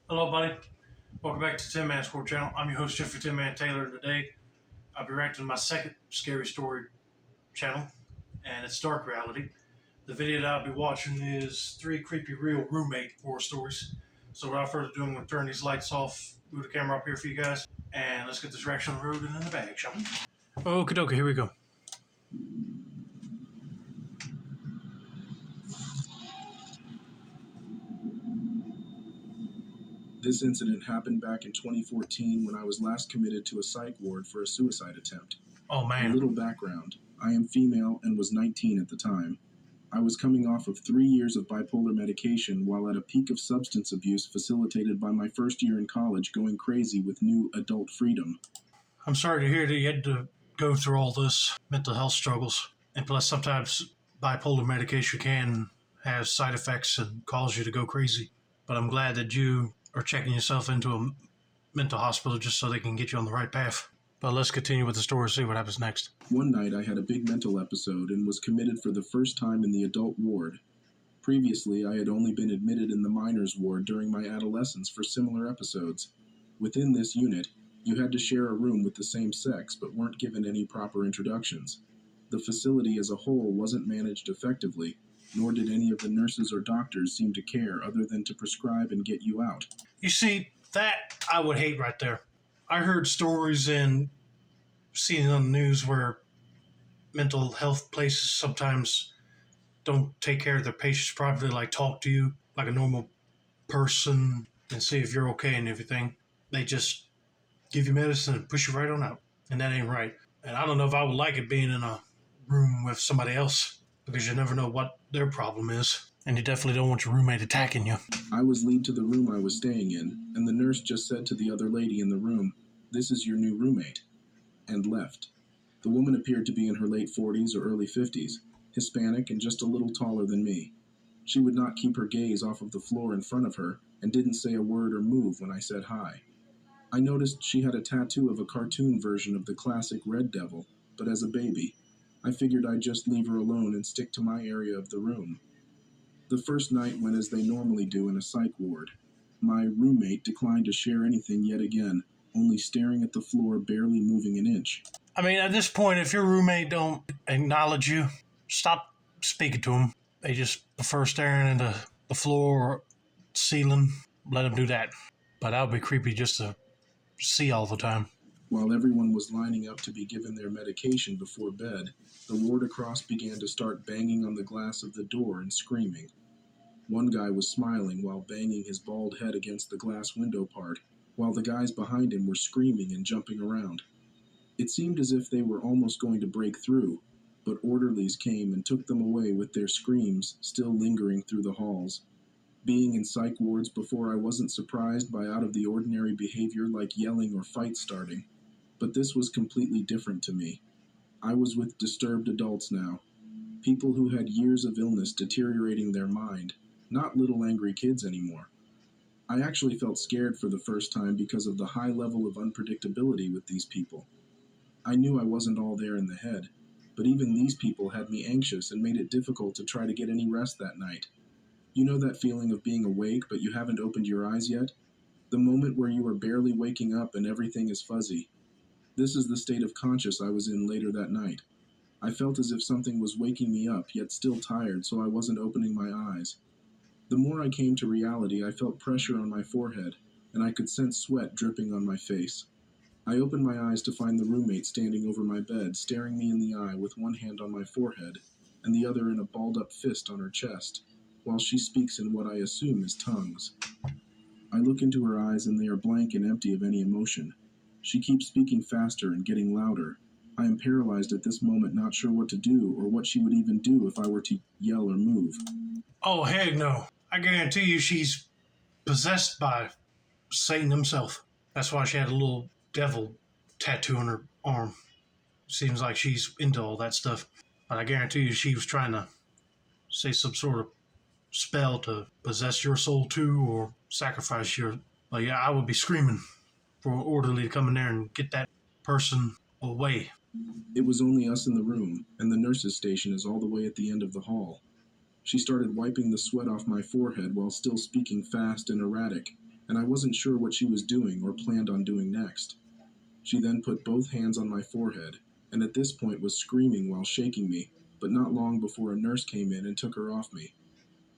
Hello, buddy. Welcome back to Tin Man Sport Channel. I'm your host, Jeffrey Tin Man Taylor, and today I'll be reacting to my second scary story channel, and it's Dark Reality. The video that I'll be watching is 3 creepy real roommate horror stories. So without further ado, I'm going to turn these lights off, move the camera up here for you guys, and let's get this reaction on the road and in the bag, shall we? Okie dokie, here we go. This incident happened back in 2014 when I was last committed to a psych ward for a suicide attempt. Oh, A man. little background. I am female and was 19 at the time. I was coming off of 3 years of bipolar medication while at a peak of substance abuse facilitated by my first year in college going crazy with new adult freedom. I'm sorry to hear that you had to go through all this mental health struggles. And plus, sometimes bipolar medication can have side effects and cause you to go crazy. But I'm glad that you are checking yourself into a mental hospital just so they can get you on the right path. But let's continue with the story and see what happens next. One night I had a big mental episode and was committed for the first time in the adult ward. Previously, I had only been admitted in the minors ward during my adolescence for similar episodes. Within this unit, you had to share a room with the same sex but weren't given any proper introductions. The facility as a whole wasn't managed effectively, nor did any of the nurses or doctors seem to care other than to prescribe and get you out. You see, that I would hate right there. I heard stories and seen on the news where mental health places sometimes don't take care of their patients properly, like talk to you like a normal person and see if you're okay and everything. They just give you medicine and push you right on out. And that ain't right. And I don't know if I would like it being in a room with somebody else because you never know what their problem is. And you definitely don't want your roommate attacking you. I was lead to the room I was staying in, and the nurse just said to the other lady in the room, "This is your new roommate," and left. The woman appeared to be in her late 40s or early 50s, Hispanic and just a little taller than me. She would not keep her gaze off of the floor in front of her and didn't say a word or move when I said hi. I noticed she had a tattoo of a cartoon version of the classic Red Devil, but as a baby, I figured I'd just leave her alone and stick to my area of the room. The first night went as they normally do in a psych ward. My roommate declined to share anything yet again, only staring at the floor, barely moving an inch. I mean, at this point, if your roommate don't acknowledge you, stop speaking to them. They just prefer staring into the floor or ceiling. Let them do that. But that would be creepy just to see all the time. While everyone was lining up to be given their medication before bed, the ward across began to start banging on the glass of the door and screaming. One guy was smiling while banging his bald head against the glass window part, while the guys behind him were screaming and jumping around. It seemed as if they were almost going to break through, but orderlies came and took them away with their screams still lingering through the halls. Being in psych wards before, I wasn't surprised by out-of-the-ordinary behavior like yelling or fights starting, but this was completely different to me. I was with disturbed adults now, people who had years of illness deteriorating their mind, not little angry kids anymore. I actually felt scared for the first time because of the high level of unpredictability with these people. I knew I wasn't all there in the head, but even these people had me anxious and made it difficult to try to get any rest that night. You know that feeling of being awake but you haven't opened your eyes yet? The moment where you are barely waking up and everything is fuzzy. This is the state of conscious I was in later that night. I felt as if something was waking me up, yet still tired, so I wasn't opening my eyes. The more I came to reality, I felt pressure on my forehead, and I could sense sweat dripping on my face. I opened my eyes to find the roommate standing over my bed, staring me in the eye with one hand on my forehead and the other in a balled-up fist on her chest, while she speaks in what I assume is tongues. I look into her eyes and they are blank and empty of any emotion. She keeps speaking faster and getting louder. I am paralyzed at this moment, not sure what to do or what she would even do if I were to yell or move. Oh, heck no. I guarantee you she's possessed by Satan himself. That's why she had a little devil tattoo on her arm. Seems like she's into all that stuff. But I guarantee you she was trying to say some sort of spell to possess your soul too or sacrifice your... But yeah, I would be screaming for an orderly to come in there and get that person away. It was only us in the room, and the nurse's station is all the way at the end of the hall. She started wiping the sweat off my forehead while still speaking fast and erratic. and I wasn't sure what she was doing or planned on doing next. She then put both hands on my forehead, and at this point was screaming while shaking me, but not long before a nurse came in and took her off me.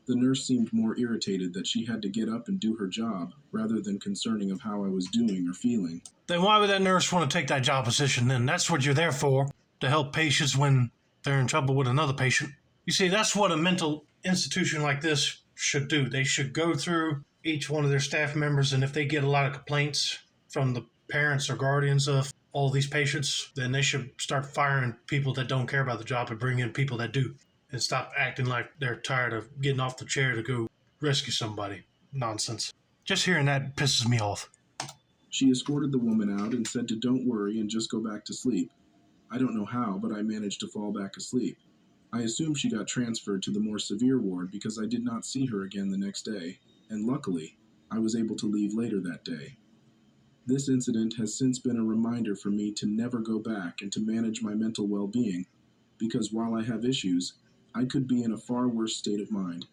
The nurse seemed more irritated that she had to get up and do her job, rather than concerning of how I was doing or feeling. Then why would that nurse want to take that job position then? That's what you're there for, to help patients when they're in trouble with another patient. You see, that's what a mental institution like this should do. They should go through each one of their staff members, and if they get a lot of complaints from the parents or guardians of all these patients, then they should start firing people that don't care about the job and bring in people that do, and stop acting like they're tired of getting off the chair to go rescue somebody. Nonsense. Just hearing that pisses me off. She escorted the woman out and said to don't worry and just go back to sleep. I don't know how, but I managed to fall back asleep. I assume she got transferred to the more severe ward because I did not see her again the next day, and luckily, I was able to leave later that day. This incident has since been a reminder for me to never go back and to manage my mental well-being, because while I have issues, I could be in a far worse state of mind.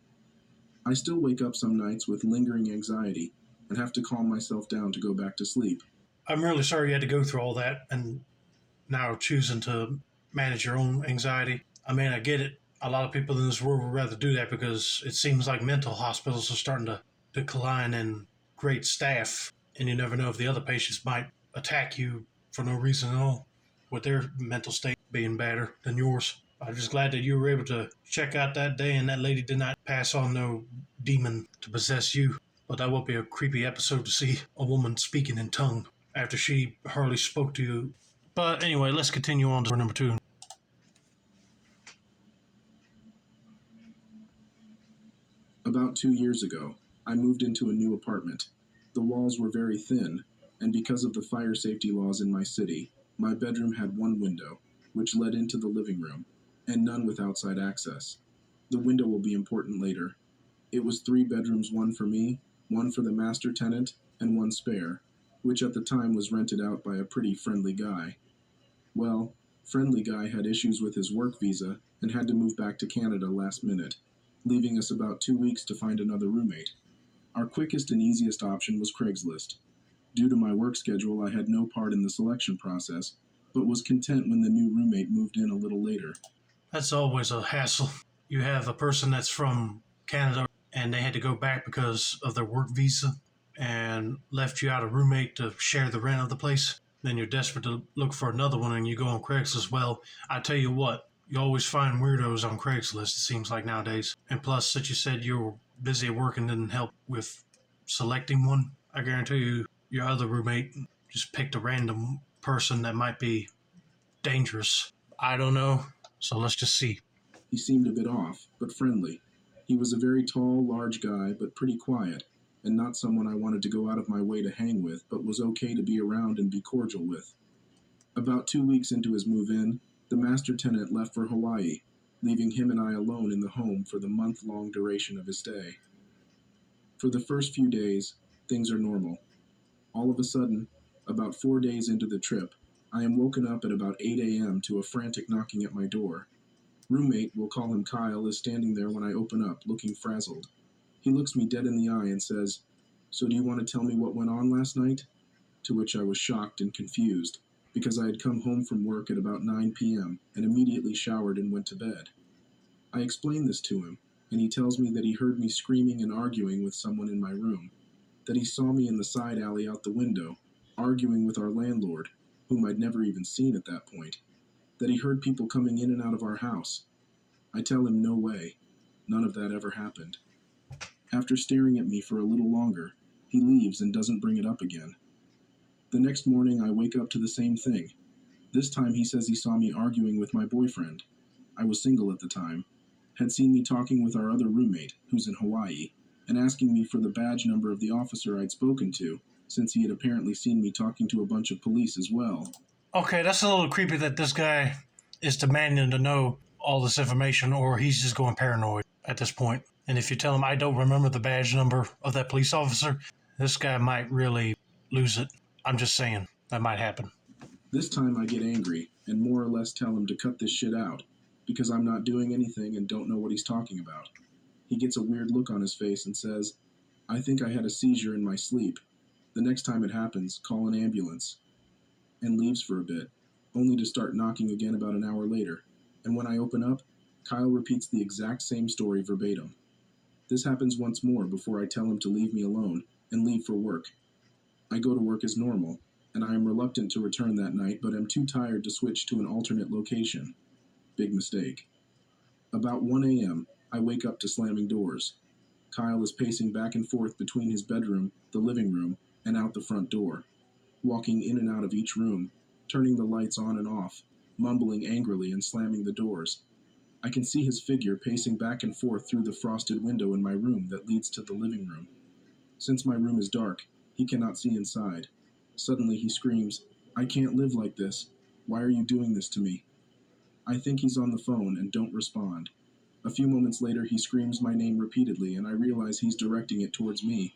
I still wake up some nights with lingering anxiety and have to calm myself down to go back to sleep. I'm really sorry you had to go through all that and now choosing to manage your own anxiety. I mean, I get it. A lot of people in this world would rather do that because it seems like mental hospitals are starting to decline in great staff, and you never know if the other patients might attack you for no reason at all, with their mental state being better than yours. I'm just glad that you were able to check out that day and that lady did not pass on no demon to possess you. But that will be a creepy episode to see a woman speaking in tongue after she hardly spoke to you. But anyway, let's continue on to number 2. About 2 years ago, I moved into a new apartment. The walls were very thin, and because of the fire safety laws in my city, my bedroom had one window, which led into the living room, and none with outside access. The window will be important later. It was 3 bedrooms, one for me, one for the master tenant, and one spare, which at the time was rented out by a pretty friendly guy. Well, friendly guy had issues with his work visa and had to move back to Canada last minute, leaving us about 2 weeks to find another roommate. Our quickest and easiest option was Craigslist. Due to my work schedule, I had no part in the selection process, but was content when the new roommate moved in a little later. That's always a hassle. You have a person that's from Canada and they had to go back because of their work visa and left you out a roommate to share the rent of the place. Then you're desperate to look for another one and you go on Craigslist. Well, I tell you what, you always find weirdos on Craigslist, it seems like nowadays. And plus, since you said you were busy at work and didn't help with selecting one, I guarantee you your other roommate just picked a random person that might be dangerous. I don't know. So let's just see. He seemed a bit off, but friendly. He was a very tall, large guy, but pretty quiet, and not someone I wanted to go out of my way to hang with, but was okay to be around and be cordial with. About 2 weeks into his move-in, the master tenant left for Hawaii, leaving him and I alone in the home for the month-long duration of his stay. For the first few days, things are normal. All of a sudden, about 4 days into the trip, I am woken up at about 8 a.m. to a frantic knocking at my door. Roommate, we'll call him Kyle, is standing there when I open up, looking frazzled. He looks me dead in the eye and says, "So do you want to tell me what went on last night?" To which I was shocked and confused, because I had come home from work at about 9 p.m. and immediately showered and went to bed. I explained this to him, and he tells me that he heard me screaming and arguing with someone in my room, that he saw me in the side alley out the window, arguing with our landlord, whom I'd never even seen at that point, that he heard people coming in and out of our house. I tell him no way, none of that ever happened. After staring at me for a little longer, he leaves and doesn't bring it up again. The next morning I wake up to the same thing. This time he says he saw me arguing with my boyfriend. I was single at the time, had seen me talking with our other roommate, who's in Hawaii, and asking me for the badge number of the officer I'd spoken to, since he had apparently seen me talking to a bunch of police as well. Okay, that's a little creepy that this guy is demanding to know all this information, or he's just going paranoid at this point. And if you tell him, I don't remember the badge number of that police officer, this guy might really lose it. I'm just saying, that might happen. This time I get angry and more or less tell him to cut this shit out, because I'm not doing anything and don't know what he's talking about. He gets a weird look on his face and says, I think I had a seizure in my sleep. The next time it happens, call an ambulance. And leaves for a bit, only to start knocking again about an hour later. And when I open up, Kyle repeats the exact same story verbatim. This happens once more before I tell him to leave me alone and leave for work. I go to work as normal, and I am reluctant to return that night, but am too tired to switch to an alternate location. Big mistake. About 1 a.m., I wake up to slamming doors. Kyle is pacing back and forth between his bedroom, the living room, and out the front door, walking in and out of each room, turning the lights on and off, mumbling angrily and slamming the doors. I can see his figure pacing back and forth through the frosted window in my room that leads to the living room. Since my room is dark, he cannot see inside. Suddenly he screams, "I can't live like this. Why are you doing this to me?" I think he's on the phone and don't respond. A few moments later, he screams my name repeatedly, and I realize he's directing it towards me.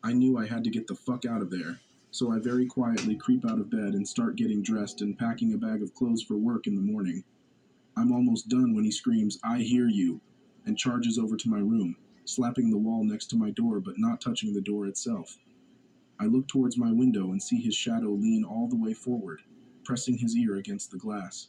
I knew I had to get the fuck out of there, so I very quietly creep out of bed and start getting dressed and packing a bag of clothes for work in the morning. I'm almost done when he screams, "I hear you," and charges over to my room, slapping the wall next to my door but not touching the door itself. I look towards my window and see his shadow lean all the way forward, pressing his ear against the glass.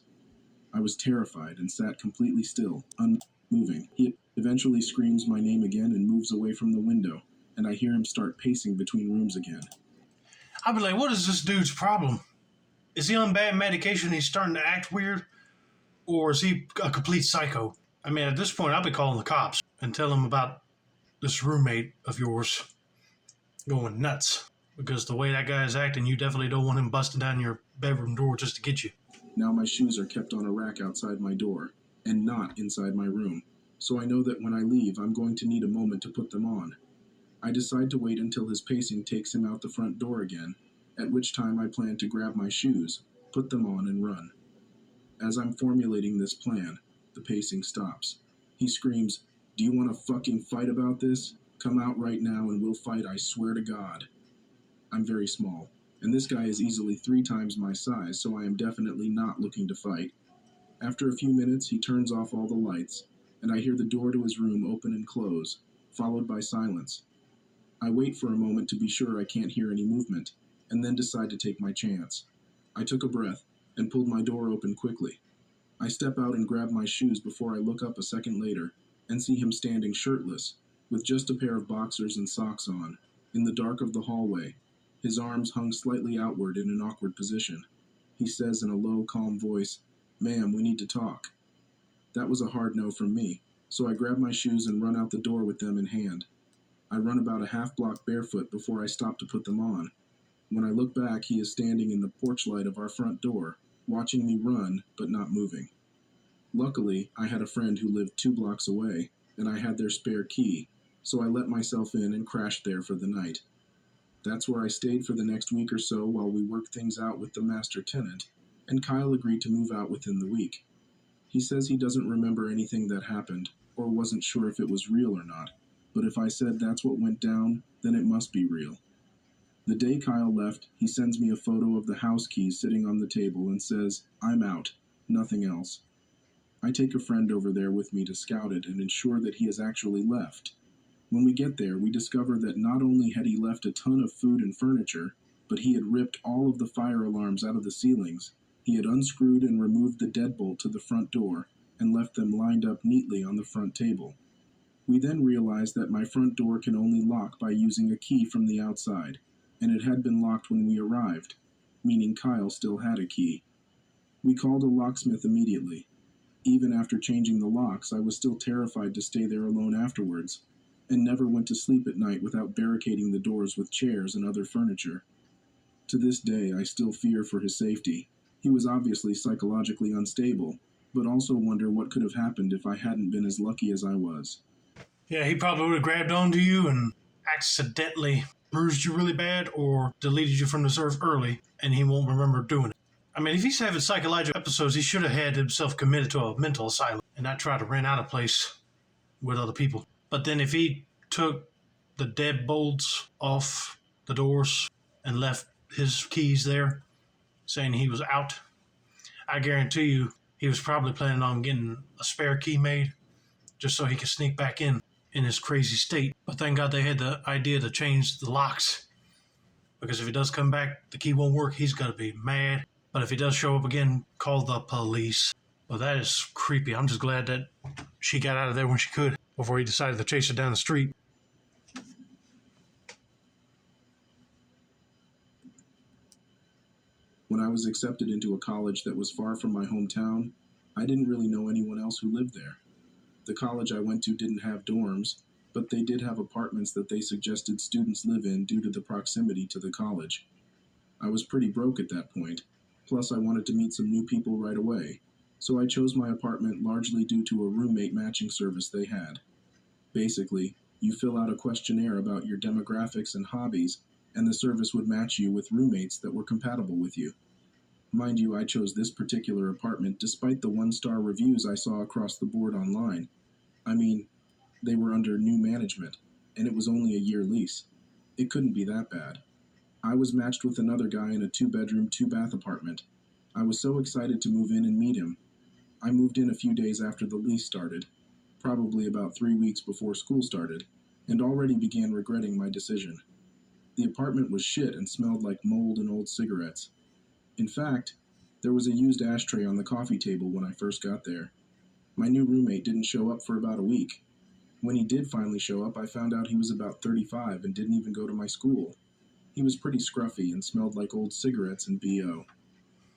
I was terrified and sat completely still, unmoving. He eventually screams my name again and moves away from the window, and I hear him start pacing between rooms again. I'd be like, what is this dude's problem? Is he on bad medication and he's starting to act weird? Or is he a complete psycho? I mean, at this point, I'll be calling the cops and tell them about this roommate of yours going nuts. Because the way that guy is acting, you definitely don't want him busting down your bedroom door just to get you. Now my shoes are kept on a rack outside my door, and not inside my room, so I know that when I leave, I'm going to need a moment to put them on. I decide to wait until his pacing takes him out the front door again, at which time I plan to grab my shoes, put them on, and run. As I'm formulating this plan, the pacing stops. He screams, "Do you want to fucking fight about this? Come out right now and we'll fight, I swear to God." I'm very small, and this guy is easily 3 times my size, so I am definitely not looking to fight. After a few minutes, he turns off all the lights, and I hear the door to his room open and close, followed by silence. I wait for a moment to be sure I can't hear any movement, and then decide to take my chance. I took a breath and pulled my door open quickly. I step out and grab my shoes before I look up a second later and see him standing shirtless, with just a pair of boxers and socks on, in the dark of the hallway, his arms hung slightly outward in an awkward position. He says in a low, calm voice, "Ma'am, we need to talk." That was a hard no from me, so I grab my shoes and run out the door with them in hand. I run about a half block barefoot before I stop to put them on. When I look back, he is standing in the porch light of our front door, watching me run, but not moving. Luckily, I had a friend who lived 2 blocks away, and I had their spare key, so I let myself in and crashed there for the night. That's where I stayed for the next week or so while we worked things out with the master tenant, and Kyle agreed to move out within the week. He says he doesn't remember anything that happened, or wasn't sure if it was real or not, but if I said that's what went down, then it must be real. The day Kyle left, he sends me a photo of the house keys sitting on the table and says, "I'm out, nothing else." I take a friend over there with me to scout it and ensure that he has actually left. When we get there, we discover that not only had he left a ton of food and furniture, but he had ripped all of the fire alarms out of the ceilings. He had unscrewed and removed the deadbolt to the front door and left them lined up neatly on the front table. We then realized that my front door can only lock by using a key from the outside, and it had been locked when we arrived, meaning Kyle still had a key. We called a locksmith immediately. Even after changing the locks, I was still terrified to stay there alone afterwards, and never went to sleep at night without barricading the doors with chairs and other furniture. To this day, I still fear for his safety. He was obviously psychologically unstable, but also wonder what could have happened if I hadn't been as lucky as I was. Yeah, he probably would have grabbed onto you and accidentally bruised you really bad or deleted you from the serve early, and he won't remember doing it. I mean, if he's having psychological episodes, he should have had himself committed to a mental asylum and not try to rent out a place with other people. But then if he took the deadbolts off the doors and left his keys there, saying he was out, I guarantee you he was probably planning on getting a spare key made just so he could sneak back in in his crazy state. But thank God they had the idea to change the locks, because if he does come back, the key won't work. He's going to be mad. But if he does show up again, call the police. Well, that is creepy. I'm just glad that she got out of there when she could before he decided to chase her down the street. When I was accepted into a college that was far from my hometown, I didn't really know anyone else who lived there. The college I went to didn't have dorms, but they did have apartments that they suggested students live in due to the proximity to the college. I was pretty broke at that point, plus I wanted to meet some new people right away, so I chose my apartment largely due to a roommate matching service they had. Basically, you fill out a questionnaire about your demographics and hobbies, and the service would match you with roommates that were compatible with you. Mind you, I chose this particular apartment despite the one-star reviews I saw across the board online. I mean, they were under new management, and it was only a year lease. It couldn't be that bad. I was matched with another guy in a 2-bedroom, 2-bath apartment. I was so excited to move in and meet him. I moved in a few days after the lease started, probably about 3 weeks before school started, and already began regretting my decision. The apartment was shit and smelled like mold and old cigarettes. In fact, there was a used ashtray on the coffee table when I first got there. My new roommate didn't show up for about a week. When he did finally show up, I found out he was about 35 and didn't even go to my school. He was pretty scruffy and smelled like old cigarettes and BO.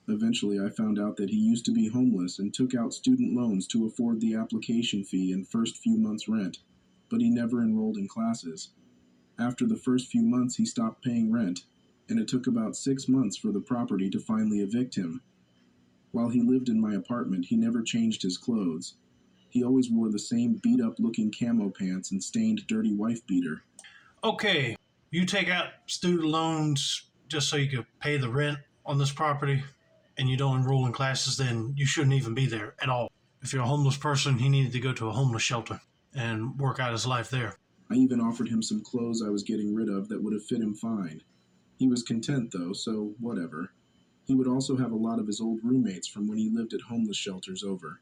Eventually, I found out that he used to be homeless and took out student loans to afford the application fee and first few months' rent, but he never enrolled in classes. After the first few months, he stopped paying rent, and it took about 6 months for the property to finally evict him. While he lived in my apartment, he never changed his clothes. He always wore the same beat-up looking camo pants and stained dirty wife beater. Okay, you take out student loans just so you could pay the rent on this property, and you don't enroll in classes, then you shouldn't even be there at all. If you're a homeless person, he needed to go to a homeless shelter and work out his life there. I even offered him some clothes I was getting rid of that would have fit him fine. He was content though, so whatever. He would also have a lot of his old roommates from when he lived at homeless shelters over.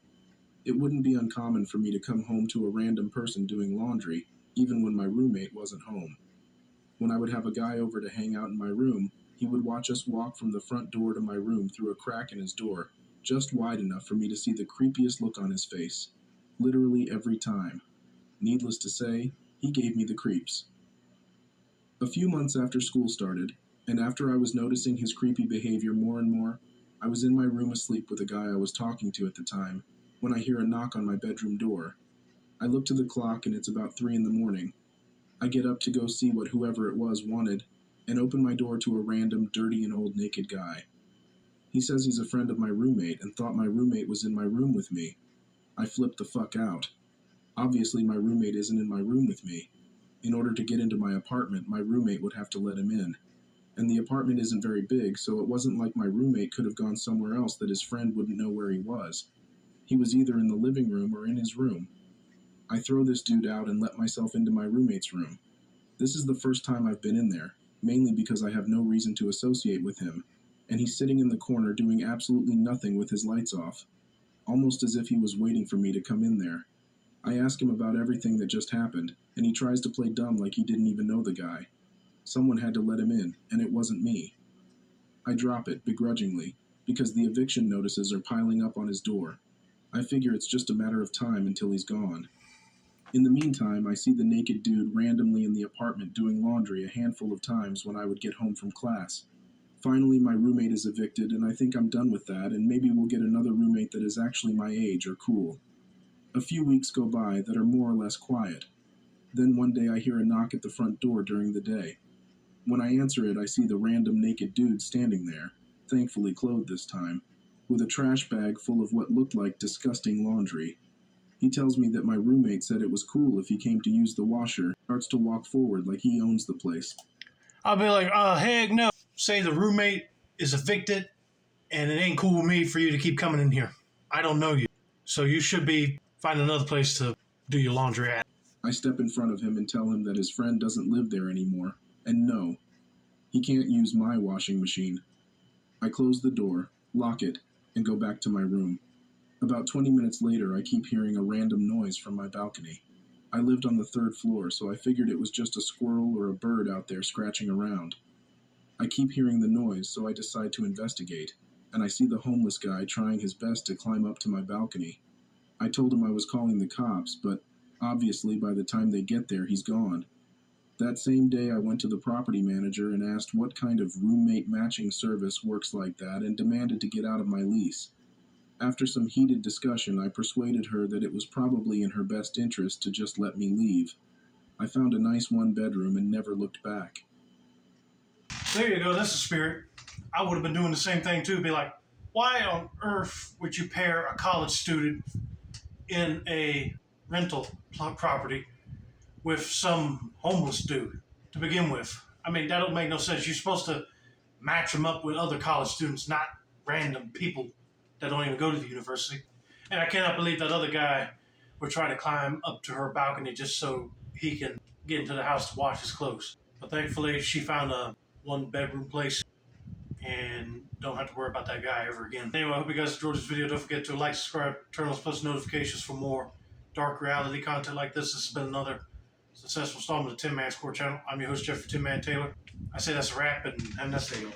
It wouldn't be uncommon for me to come home to a random person doing laundry, even when my roommate wasn't home. When I would have a guy over to hang out in my room, he would watch us walk from the front door to my room through a crack in his door, just wide enough for me to see the creepiest look on his face. Literally every time. Needless to say, he gave me the creeps. A few months after school started, and after I was noticing his creepy behavior more and more, I was in my room asleep with a guy I was talking to at the time, when I hear a knock on my bedroom door. I look to the clock and it's about 3 in the morning. I get up to go see what whoever it was wanted, and open my door to a random, dirty and old naked guy. He says he's a friend of my roommate and thought my roommate was in my room with me. I flipped the fuck out. Obviously my roommate isn't in my room with me. In order to get into my apartment, my roommate would have to let him in. And the apartment isn't very big, so it wasn't like my roommate could have gone somewhere else that his friend wouldn't know where he was. He was either in the living room or in his room. I throw this dude out and let myself into my roommate's room. This is the first time I've been in there, mainly because I have no reason to associate with him, and he's sitting in the corner doing absolutely nothing with his lights off, almost as if he was waiting for me to come in there. I ask him about everything that just happened, and he tries to play dumb like he didn't even know the guy. Someone had to let him in, and it wasn't me. I drop it, begrudgingly, because the eviction notices are piling up on his door. I figure it's just a matter of time until he's gone. In the meantime, I see the naked dude randomly in the apartment doing laundry a handful of times when I would get home from class. Finally, my roommate is evicted, and I think I'm done with that, and maybe we'll get another roommate that is actually my age or cool. A few weeks go by that are more or less quiet. Then one day I hear a knock at the front door during the day. When I answer it, I see the random naked dude standing there, thankfully clothed this time, with a trash bag full of what looked like disgusting laundry. He tells me that my roommate said it was cool if he came to use the washer, starts to walk forward like he owns the place. I'll be like, heck no. Say the roommate is evicted, and it ain't cool with me for you to keep coming in here. I don't know you. So you should be finding another place to do your laundry at. I step in front of him and tell him that his friend doesn't live there anymore, and no, he can't use my washing machine. I close the door, lock it, and go back to my room. About 20 minutes later, I keep hearing a random noise from my balcony. I lived on the third floor, so I figured it was just a squirrel or a bird out there scratching around. I keep hearing the noise, so I decide to investigate, and I see the homeless guy trying his best to climb up to my balcony. I told him I was calling the cops, but obviously by the time they get there, he's gone. That same day, I went to the property manager and asked what kind of roommate matching service works like that and demanded to get out of my lease. After some heated discussion, I persuaded her that it was probably in her best interest to just let me leave. I found a nice one bedroom and never looked back. There you go. That's the spirit. I would have been doing the same thing too. Be like, why on earth would you pair a college student in a rental property with some homeless dude to begin with? I mean, that don't make no sense. You're supposed to match them up with other college students, not random people that don't even go to the university. And I cannot believe that other guy would try to climb up to her balcony just so he can get into the house to wash his clothes. But thankfully, she found a one bedroom place and don't have to worry about that guy ever again. Anyway, I hope you guys enjoyed this video. Don't forget to like, subscribe, turn on post notifications for more dark reality content like this. This has been another successful installment of the Tin Man Score channel. I'm your host, Jeffrey Tin Man Taylor. I say that's a wrap, and that's the deal.